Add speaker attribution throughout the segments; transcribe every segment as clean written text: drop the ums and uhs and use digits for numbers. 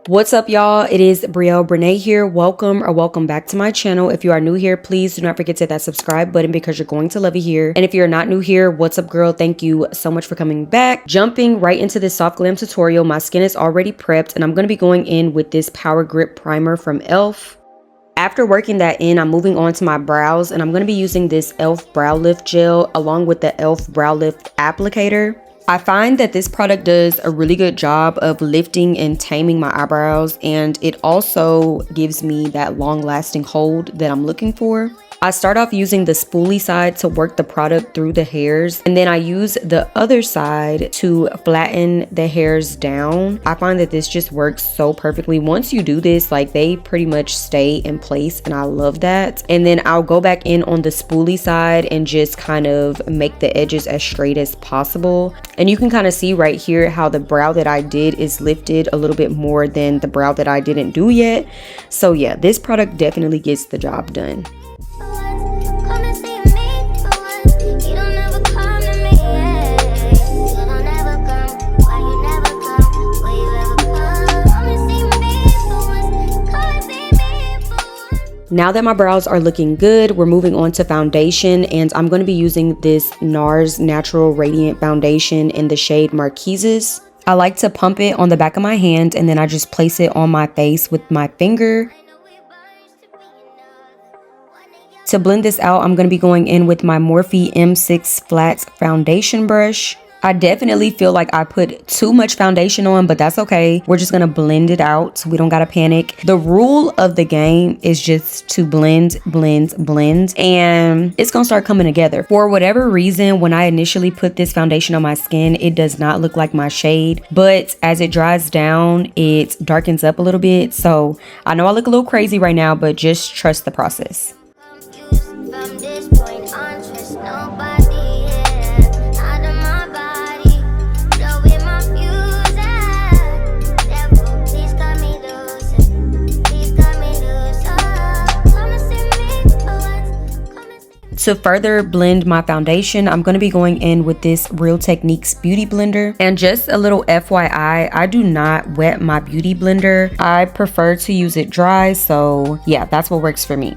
Speaker 1: What's up, y'all? It is Brielle Brene here. Welcome back to my channel. If you are new here, please do not forget to hit that subscribe button because you're going to love it here. And if you're not new here, what's up, girl? Thank you so much for coming back. Jumping right into this soft glam tutorial. My skin is already prepped and I'm going to be going in with this Power Grip Primer from e.l.f. After working that in, I'm moving on to my brows and I'm going to be using this e.l.f. Brow Lift Gel along with the e.l.f. Brow Lift Applicator. I find that this product does a really good job of lifting and taming my eyebrows, and it also gives me that long-lasting hold that I'm looking for. I start off using the spoolie side to work the product through the hairs, and then I use the other side to flatten the hairs down. I find that this just works so perfectly. Once you do this, like, they pretty much stay in place, and I love that. And then I'll go back in on the spoolie side and just kind of make the edges as straight as possible. And you can kind of see right here how the brow that I did is lifted a little bit more than the brow that I didn't do yet. So yeah, this product definitely gets the job done. Now that my brows are looking good, we're moving on to foundation, and I'm going to be using this NARS Natural Radiant Foundation in the shade Marquises. I like to pump it on the back of my hand and then I just place it on my face with my finger. To blend this out, I'm going to be going in with my Morphe M6 Flat Foundation Brush. I definitely feel like I put too much foundation on, but that's okay. We're just gonna blend it out. We don't gotta panic. The rule of the game is just to blend, and it's gonna start coming together. For whatever reason, when I initially put this foundation on my skin, it does not look like my shade, but as it dries down, it darkens up a little bit. So I know I look a little crazy right now, but just trust the process. To further blend my foundation, I'm going to be going in with this Real Techniques Beauty Blender. And just a little FYI, I do not wet my beauty blender. I prefer to use it dry, so yeah, that's what works for me.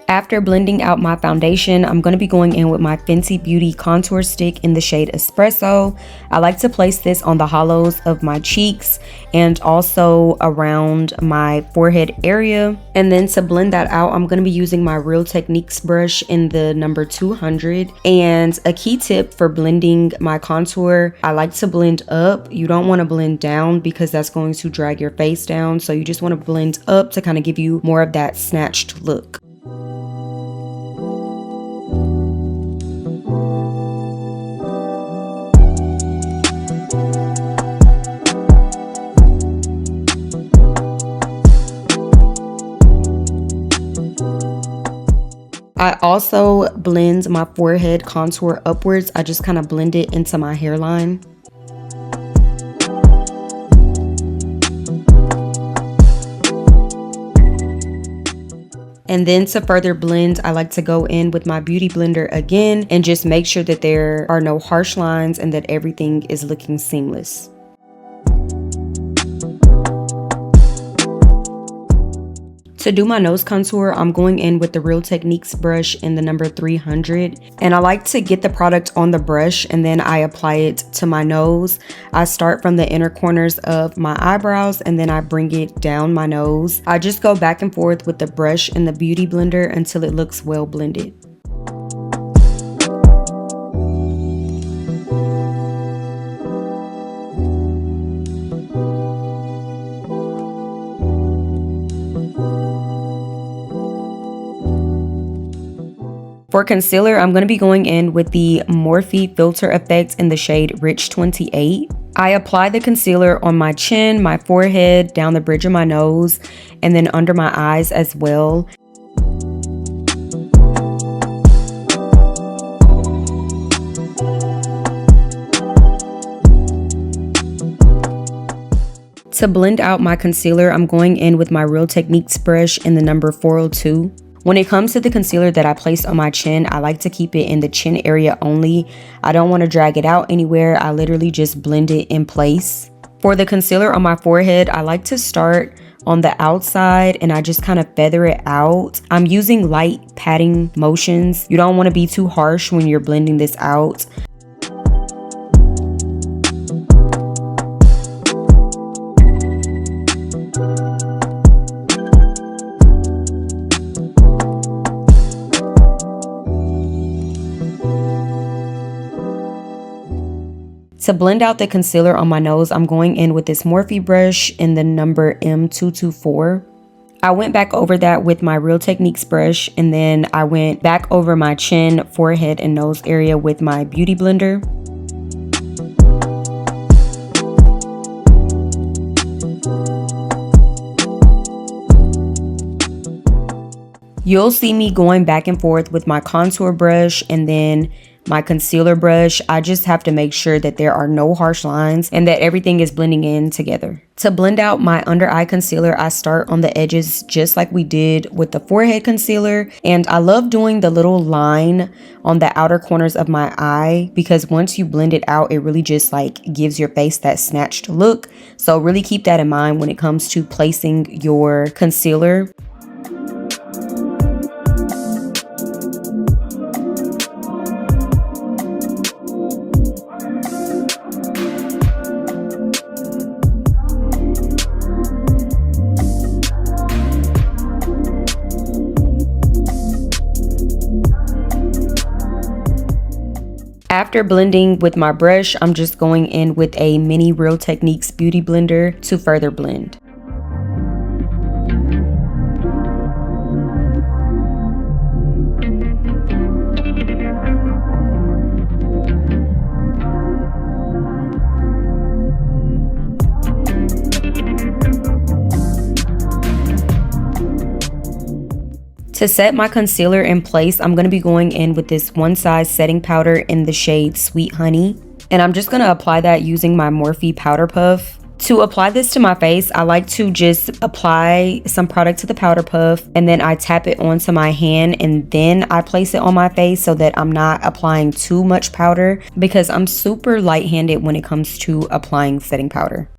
Speaker 1: After blending out my foundation, I'm going to be going in with my Fenty Beauty contour stick in the shade Espresso. I like to place this on the hollows of my cheeks and also around my forehead area. And then to blend that out, I'm going to be using my Real Techniques brush in the number 200. And a key tip for blending my contour, I like to blend up. You don't want to blend down because that's going to drag your face down. So you just want to blend up to kind of give you more of that snatched look. I also blend my forehead contour upwards. I just kind of blend it into my hairline. And then to further blend, I like to go in with my beauty blender again and just make sure that there are no harsh lines and that everything is looking seamless. To do my nose contour, I'm going in with the Real Techniques brush in the number 300. And I like to get the product on the brush and then I apply it to my nose. I start from the inner corners of my eyebrows and then I bring it down my nose. I just go back and forth with the brush and the beauty blender until it looks well blended. For concealer, I'm going to be going in with the Morphe Filter Effect in the shade Rich 28. I apply the concealer on my chin, my forehead, down the bridge of my nose, and then under my eyes as well. To blend out my concealer, I'm going in with my Real Techniques brush in the number 402. When it comes to the concealer that I placed on my chin, I like to keep it in the chin area only. I don't want to drag it out anywhere. I literally just blend it in place. For the concealer on my forehead, I like to start on the outside and I just kind of feather it out. I'm using light patting motions. You don't want to be too harsh when you're blending this out. To blend out the concealer on my nose, I'm going in with this Morphe brush in the number M224. I went back over that with my Real Techniques brush, and then I went back over my chin, forehead, and nose area with my Beauty Blender. You'll see me going back and forth with my contour brush and then my concealer brush. I just have to make sure that there are no harsh lines and that everything is blending in together. To blend out my under eye concealer, I start on the edges just like we did with the forehead concealer. And I love doing the little line on the outer corners of my eye because once you blend it out, it really just like gives your face that snatched look. So really keep that in mind when it comes to placing your concealer. After blending with my brush, I'm just going in with a mini Real Techniques Beauty Blender to further blend. To set my concealer in place, I'm going to be going in with this One Size setting powder in the shade Sweet Honey. And I'm just going to apply that using my Morphe powder puff. To apply this to my face, I like to just apply some product to the powder puff and then I tap it onto my hand and then I place it on my face so that I'm not applying too much powder because I'm super light-handed when it comes to applying setting powder.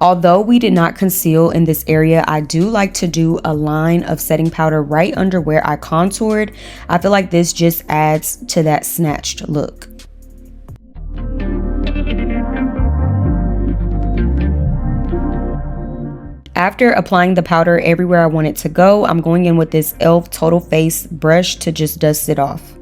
Speaker 1: Although we did not conceal in this area, I do like to do a line of setting powder right under where I contoured. I feel like this just adds to that snatched look. After applying the powder everywhere I want it to go, I'm going in with this e.l.f. Total Face brush to just dust it off.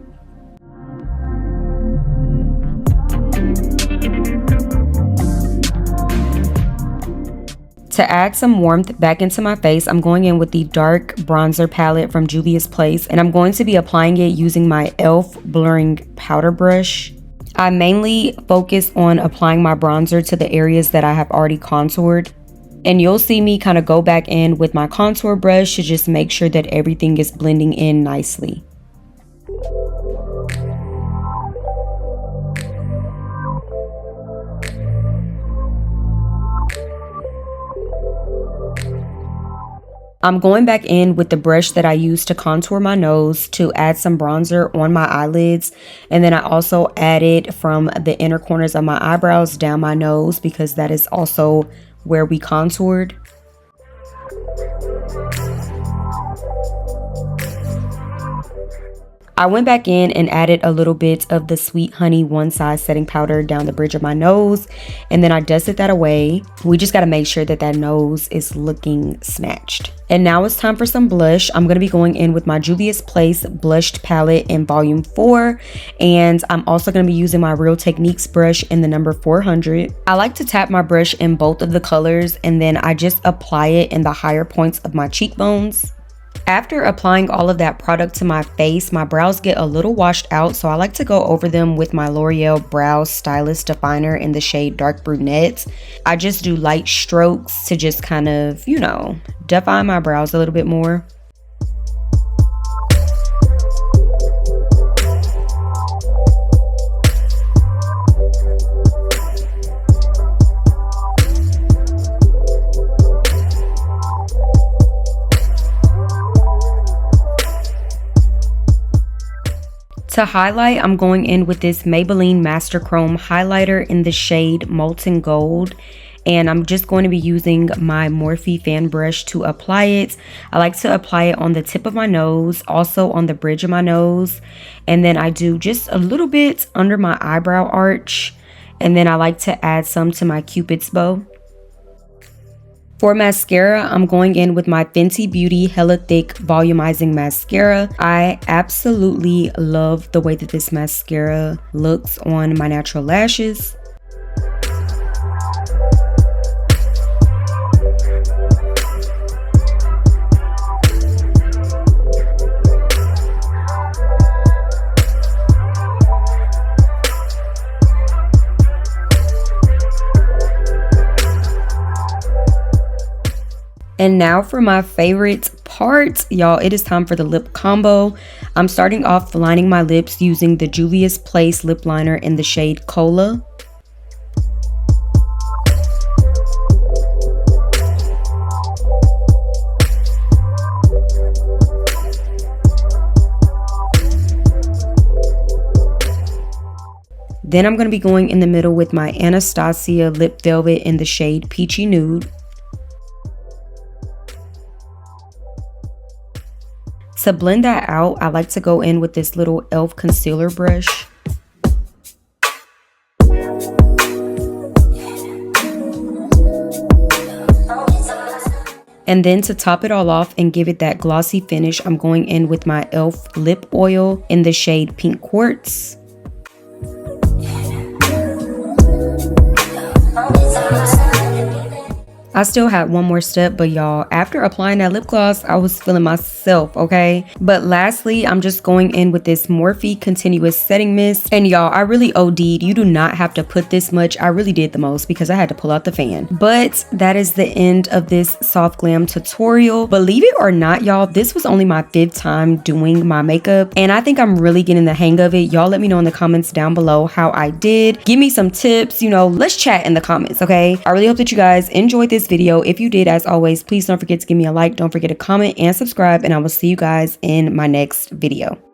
Speaker 1: To add some warmth back into my face, I'm going in with the dark bronzer palette from Juvia's Place, and I'm going to be applying it using my e.l.f. blurring powder brush. I mainly focus on applying my bronzer to the areas that I have already contoured. And you'll see me kind of go back in with my contour brush to just make sure that everything is blending in nicely. I'm going back in with the brush that I used to contour my nose to add some bronzer on my eyelids. And then I also added from the inner corners of my eyebrows down my nose because that is also where we contoured. I went back in and added a little bit of the Sweet Honey One Size setting powder down the bridge of my nose, and then I dusted that away. We just got to make sure that that nose is looking snatched. And now it's time for some blush. I'm going to be going in with my Juvia's Place blushed palette in volume 4, and I'm also going to be using my Real Techniques brush in the number 400. I like to tap my brush in both of the colors, and then I just apply it in the higher points of my cheekbones. After applying all of that product to my face, my brows get a little washed out, so I like to go over them with my L'Oreal Brow Stylist Definer in the shade Dark Brunette. I just do light strokes to just kind of, you know, define my brows a little bit more. To highlight, I'm going in with this Maybelline Master Chrome highlighter in the shade Molten Gold. And I'm just going to be using my Morphe fan brush to apply it. I like to apply it on the tip of my nose, also on the bridge of my nose. And then I do just a little bit under my eyebrow arch. And then I like to add some to my Cupid's bow. For mascara, I'm going in with my Fenty Beauty Hella Thick Volumizing Mascara. I absolutely love the way that this mascara looks on my natural lashes. And now for my favorite part, y'all, it is time for the lip combo. I'm starting off lining my lips using the Juvia's Place lip liner in the shade Cola. Then I'm going to be going in the middle with my Anastasia Lip Velvet in the shade Peachy Nude. To blend that out, I like to go in with this little e.l.f. concealer brush. And then to top it all off and give it that glossy finish, I'm going in with my e.l.f. lip oil in the shade Pink Quartz. I still had one more step, but y'all, after applying that lip gloss, I was feeling myself, okay? But lastly, I'm just going in with this Morphe Continuous Setting Mist. And y'all, I really OD'd. You do not have to put this much. I really did the most because I had to pull out the fan. But that is the end of this soft glam tutorial. Believe it or not, y'all, this was only my 5th time doing my makeup. And I think I'm really getting the hang of it. Y'all let me know in the comments down below how I did. Give me some tips, you know, let's chat in the comments, okay? I really hope that you guys enjoyed this video. If you did, as always, please don't forget to give me a like, don't forget to comment and subscribe, and I will see you guys in my next video.